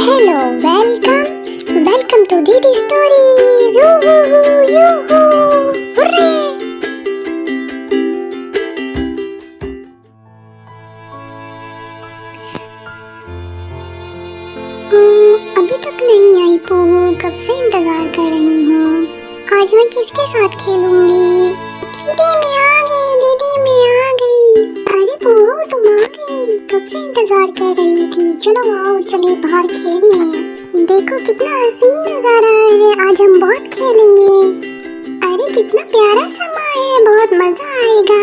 Hello, welcome to DD Stories. Yoo-hoo, hooray! अभी तक नहीं आई पोहू, कब से इंतजार कर रही हूँ। आज मैं किसके साथ खेलूंगी? दीदी मैं आ गई। अरे पोहू तुम आ गई, कब से इंतजार कर रही थी। चलो आओ, चलिए बाहर खेल लें। देखो कितना हसीन नजारा है, आज हम बहुत खेलेंगे। अरे कितना प्यारा समा है, बहुत मजा आएगा।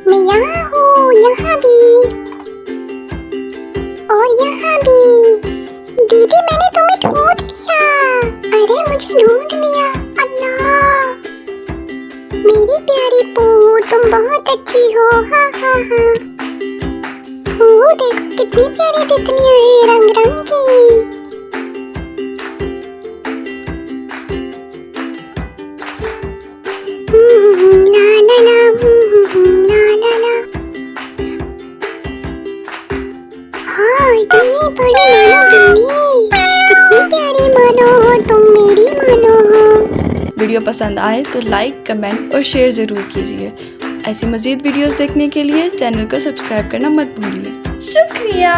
मैं यहाँ हूँ, यहाँ भी और यहाँ भी। दीदी मैंने तुम्हें ढूंढ लिया। अरे मुझे ढूंढ लिया। अल्लाह मेरी प्यारी पोहू, तुम बहुत अच्छी हो। हाँ हाँ हाँ। पोहू देखो कितनी प्यारी तितलियाँ हैं, रंग रंग की। इतनी बड़ी मानो बिल्ली, कितनी प्यारी मानो हो तुम, मेरी मानो हो। वीडियो पसंद आए तो लाइक, कमेंट और शेयर ज़रूर कीजिए। ऐसी मज़ीद वीडियोस देखने के लिए चैनल को सब्सक्राइब करना मत भूलिए। शुक्रिया।